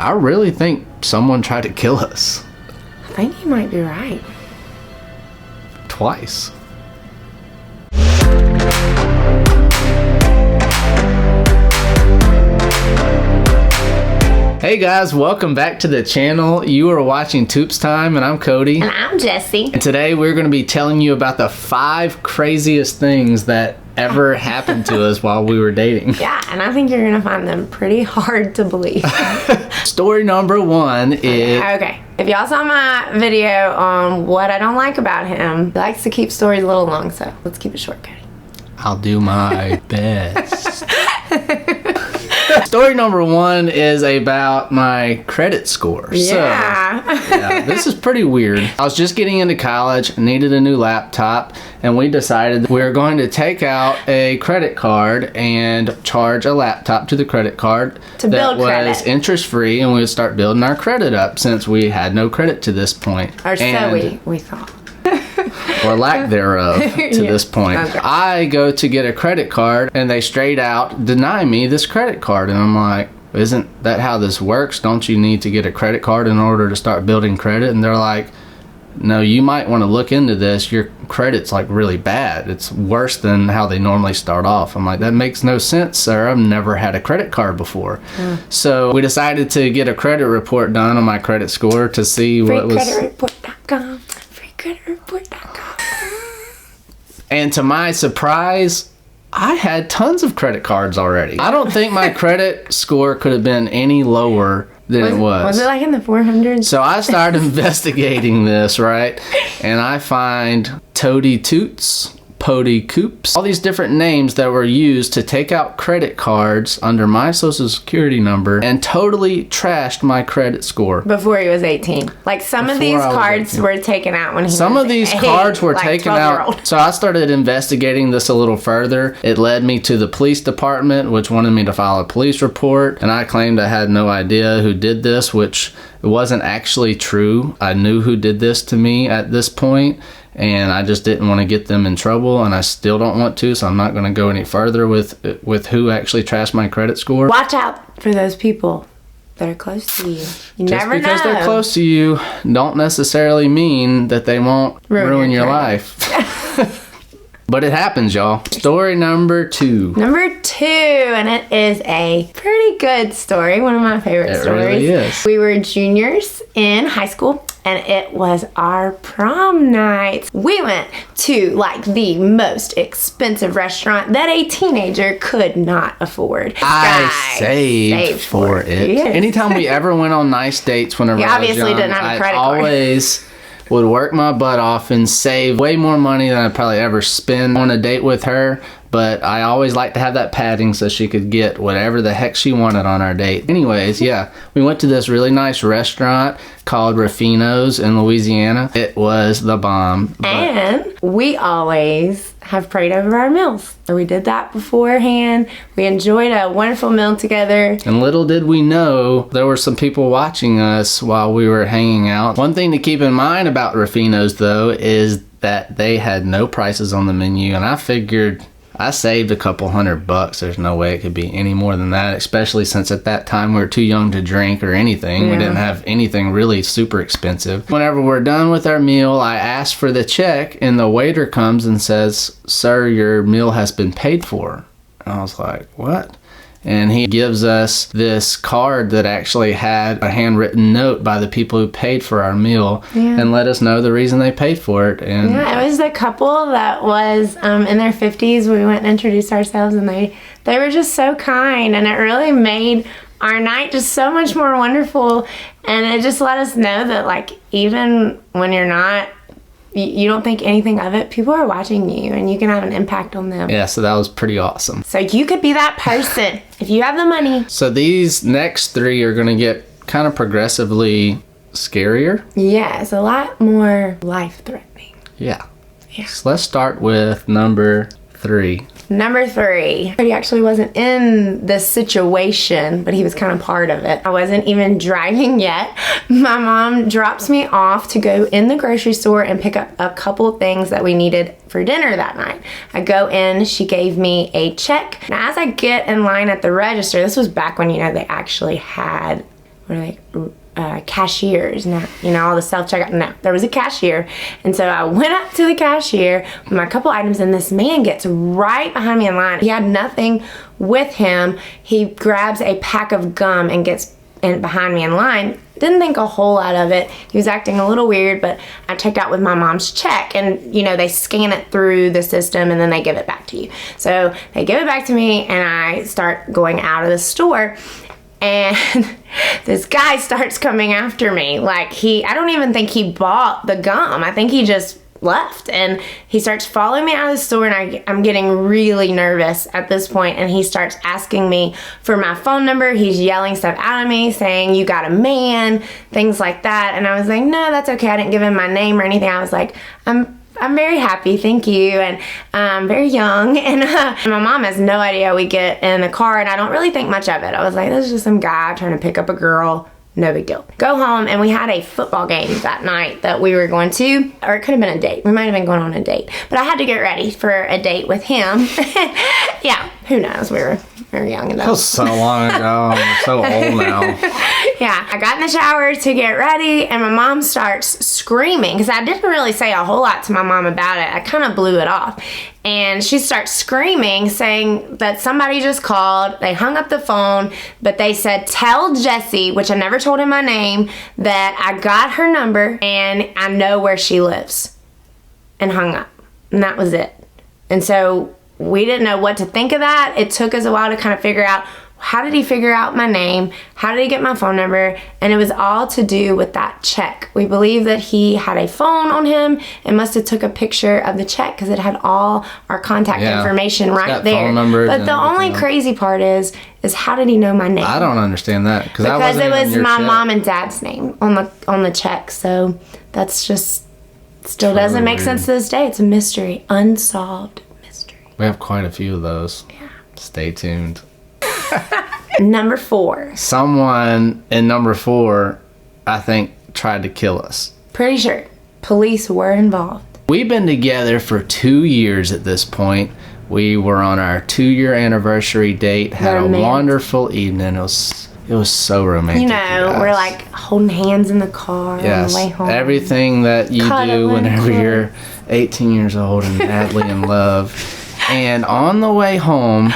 I really think someone tried to kill us. I think you might be right. Twice. Hey guys, welcome back to the channel. You are watching Toops Time, and I'm Cody. And I'm Jessie. And today we're going to be telling you about the 5 craziest things that ever happened to us while we were dating. Yeah, and I think you're going to find them pretty hard to believe. Story number 1 is... Okay, if y'all saw my video on what I don't like about him, he likes to keep stories a little long, so let's keep it short, Cody. I'll do my best. Story number 1 is about my credit score. Yeah. This is pretty weird. I was just getting into college, needed a new laptop, and we decided we were going to take out a credit card and charge a laptop to the credit card that was interest-free, and we would start building our credit up since we had no credit to this point. Or so we thought. Or lack thereof to this point. Okay. I go to get a credit card and they straight out deny me this credit card, and I'm like, isn't that how this works? Don't you need to get a credit card in order to start building credit? And they're like, no, you might want to look into this. Your credit's like really bad. It's worse than how they normally start off. I'm like, that makes no sense, sir. I've never had a credit card before. So we decided to get a credit report done on my credit score to see what was... FreeCreditReport.com. FreeCreditReport.com. And to my surprise, I had tons of credit cards already. I don't think my credit score could have been any lower than it was. Was it like in the 400s? So I started investigating this, right? And I find Toady Toots, Pody Coops, all these different names that were used to take out credit cards under my social security number and totally trashed my credit score. Before he was 18. Like some of these cards were taken out when he was 8. Some of these cards were taken out. So I started investigating this a little further. It led me to the police department, which wanted me to file a police report. And I claimed I had no idea who did this, which wasn't actually true. I knew who did this to me at this point, and I just didn't want to get them in trouble, and I still don't want to, so I'm not going to go any further with who actually trashed my credit score. Watch out for those people that are close to you. You never know. Just because they're close to you don't necessarily mean that they won't ruin your life. But it happens, y'all. Story number 2. Number 2, and it is a pretty good story. One of my favorite stories. It really is. We were juniors in high school, and it was our prom night. We went to like the most expensive restaurant that a teenager could not afford. I saved for it. Yes. Anytime we ever went on nice dates whenever I was obviously young, didn't have a credit I card. always would work my butt off and save way more money than I'd probably ever spend on a date with her. But I always liked to have that padding so she could get whatever the heck she wanted on our date. Anyways, yeah, we went to this really nice restaurant called Rufino's in Louisiana. It was the bomb. And we always have prayed over our meals. So we did that beforehand. We enjoyed a wonderful meal together. And little did we know, there were some people watching us while we were hanging out. One thing to keep in mind about Rufino's, though, is that they had no prices on the menu. And I figured... I saved a couple $100. There's no way it could be any more than that, especially since at that time we were too young to drink or anything. We didn't have anything really super expensive. Whenever we're done with our meal, I ask for the check, and the waiter comes and says, "Sir, your meal has been paid for." And I was like, "What?" And he gives us this card that actually had a handwritten note by the people who paid for our meal and let us know the reason they paid for it. And it was a couple that was in their 50s. We went and introduced ourselves, and they were just so kind, and it really made our night just so much more wonderful. And it just let us know that, like, even when you're not, you don't think anything of it, people are watching you, and you can have an impact on them. Yeah, so that was pretty awesome. So you could be that person if you have the money. So these next 3 are going to get kind of progressively scarier. Yeah, it's a lot more life-threatening. Yeah. So let's start with number 3. Number 3. He actually wasn't in this situation, but he was kind of part of it. I wasn't even driving yet. My mom drops me off to go in the grocery store and pick up a couple things that we needed for dinner that night. I go in, she gave me a check. Now as I get in line at the register, this was back when, you know, they actually had what are they? Cashiers. No, you know, all the self-checkout. No, there was a cashier. And so I went up to the cashier with my couple items, and this man gets right behind me in line. He had nothing with him. He grabs a pack of gum and gets behind me in line. Didn't think a whole lot of it. He was acting a little weird, but I checked out with my mom's check, and you know, they scan it through the system and then they give it back to you. So they give it back to me, and I start going out of the store, and this guy starts coming after me. Like, I don't even think he bought the gum. I think he just left, and he starts following me out of the store, and I'm getting really nervous at this point, and he starts asking me for my phone number. He's yelling stuff out of me, saying, "You got a man," things like that. And I was like, no, that's okay. I didn't give him my name or anything. I was like, I'm very happy, thank you, and I'm very young, and my mom has no idea. We get in the car, and I don't really think much of it. I was like, this is just some guy trying to pick up a girl. No big deal. Go home, and we had a football game that night that we were going to, or it could have been a date. We might have been going on a date, but I had to get ready for a date with him. Yeah, who knows? We were young enough. That was so long ago. I'm so old now. Yeah, I got in the shower to get ready, and my mom starts screaming, because I didn't really say a whole lot to my mom about it. I kind of blew it off. And she starts screaming, saying that somebody just called. They hung up the phone, but they said, "Tell Jessie," which I never told him my name, "that I got her number and I know where she lives," and hung up. And that was it. And so we didn't know what to think of that. It took us a while to kind of figure out, how did he figure out my name? How did he get my phone number? And it was all to do with that check. We believe that he had a phone on him and must have took a picture of the check, because it had all our contact information right there. Phone numbers, but the only crazy part is how did he know my name? I don't understand that, because it was my mom and dad's name on the check. So that's just still doesn't make sense to this day. It's a mystery, unsolved mystery. We have quite a few of those. Yeah. Stay tuned. Number 4. Someone in number 4, I think, tried to kill us. Pretty sure police were involved. We've been together for 2 years at this point. We were on our 2-year anniversary date, had a wonderful evening. It was so romantic. You know, we're like holding hands in the car on the way home. Everything that you do whenever you're 18 years old and madly in love. And on the way home,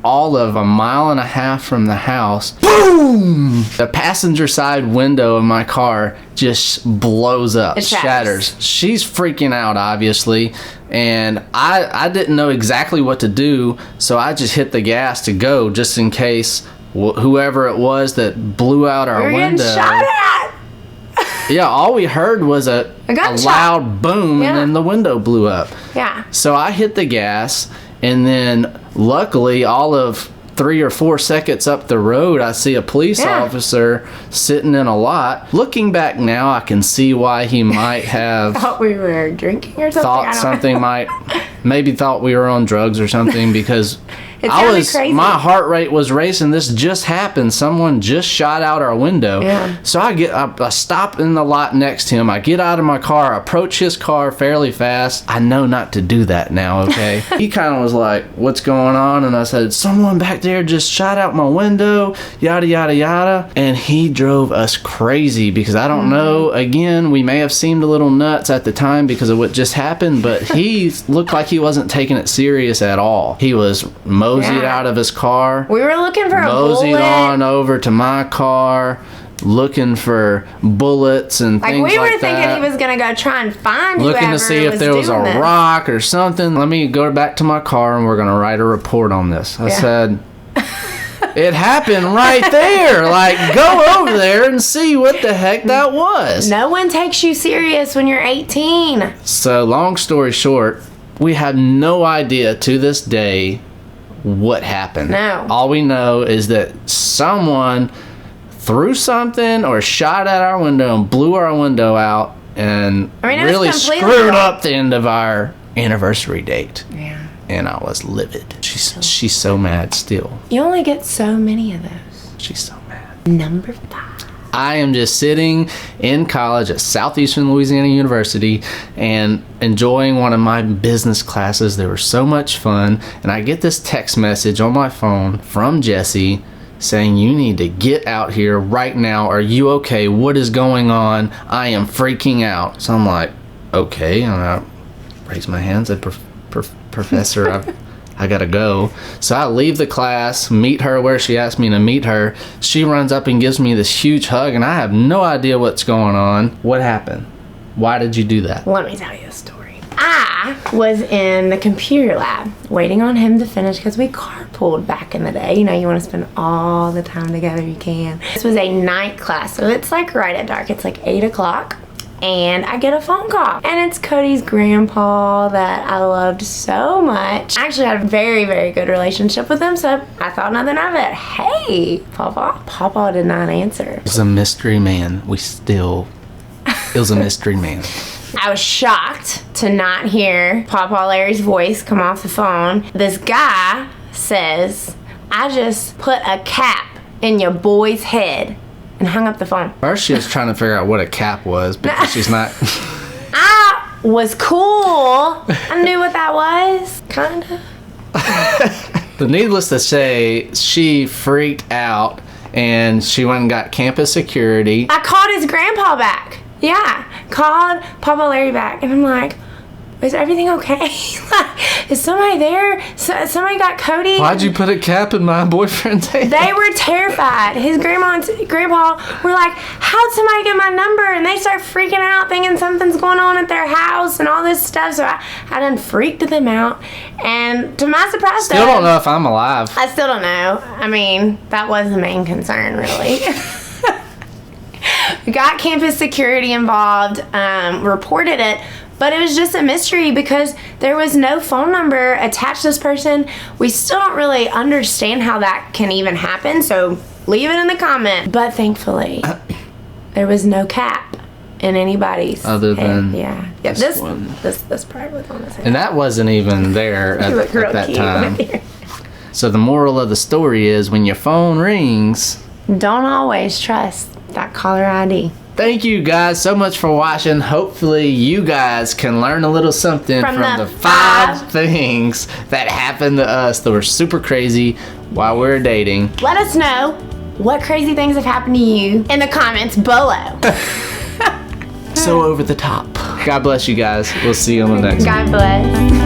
all of 1.5 miles from the house, boom! The passenger side window of my car just blows up, shatters. She's freaking out, obviously, and I didn't know exactly what to do, so I just hit the gas to go, just in case whoever it was that blew out our window. Getting shot at! Yeah, all we heard was a loud boom, and then the window blew up. Yeah. So I hit the gas, and then luckily, all of 3 or 4 seconds up the road, I see a police officer sitting in a lot. Looking back now, I can see why he might have thought we were drinking or something. Maybe thought we were on drugs or something, because crazy. My heart rate was racing. This just happened. Someone just shot out our window. Yeah. So I stop in the lot next to him. I get out of my car, approach his car fairly fast. I know not to do that now, okay? He kind of was like, "What's going on?" And I said, "Someone back there just shot out my window, yada, yada, yada." And he drove us crazy, because I don't know, again, we may have seemed a little nuts at the time because of what just happened, but he looked like he wasn't taking it serious at all. He was moseyed out of his car. We were looking for a bullet. Moseyed on over to my car, looking for bullets and things like that. We were thinking he was going to go try and find looking to see if there was a rock or something. Let me go back to my car, and we're going to write a report on this. I said, it happened right there. Like, go over there and see what the heck that was. No one takes you serious when you're 18. So, long story short, we have no idea to this day what happened. No. All we know is that someone threw something or shot at our window and blew our window out, and really screwed up the end of our anniversary date. Yeah. And I was livid. She's so mad still. You only get so many of those. She's so mad. Number 5. I am just sitting in college at Southeastern Louisiana University and enjoying one of my business classes. They were so much fun. And I get this text message on my phone from Jessie saying, "You need to get out here right now. Are you okay? What is going on? I am freaking out." So I'm like, okay. And I raise my hands and Professor, I gotta go. So I leave the class, meet her where she asked me to meet her. She runs up and gives me this huge hug, and I have no idea what's going on. What happened? Why did you do that? Let me tell you a story. I was in the computer lab waiting on him to finish because we carpooled back in the day. You know, you want to spend all the time together you can. This was a night class, so it's like right at dark. It's like 8 o'clock. And I get a phone call, and it's Cody's grandpa that I loved so much. I actually had a very, very good relationship with him, so I thought nothing of it. "Hey, Papa." Papa did not answer. It was a mystery man. It was a mystery man. I was shocked to not hear Papa Larry's voice come off the phone. This guy says, "I just put a cap in your boy's head," and hung up the phone. First, she was trying to figure out what a cap was because she's not. I was cool. I knew what that was, kinda. But needless to say, she freaked out and she went and got campus security. I called his grandpa back. Yeah, called Papa Larry back, and I'm like, "Is everything okay? Like, is somebody there? Somebody got Cody?" "Why'd you put a cap in my boyfriend's head?" They were terrified. His grandma and grandpa were like, "How'd somebody get my number?" And they start freaking out, thinking something's going on at their house and all this stuff. So I done freaked them out. And to my surprise, Still don't know if I'm alive. I still don't know. I mean, that was the main concern, really. We got campus security involved, reported it. But it was just a mystery because there was no phone number attached to this person. We still don't really understand how that can even happen, so leave it in the comment. But thankfully, there was no cap in anybody's other head. than this one. This part was on his head. And that wasn't even there at that time. So the moral of the story is, when your phone rings, don't always trust that caller ID. Thank you guys so much for watching. Hopefully you guys can learn a little something from the 5 things that happened to us that were super crazy while we were dating. Let us know what crazy things have happened to you in the comments below. So over the top. God bless you guys. We'll see you on the next one. God bless.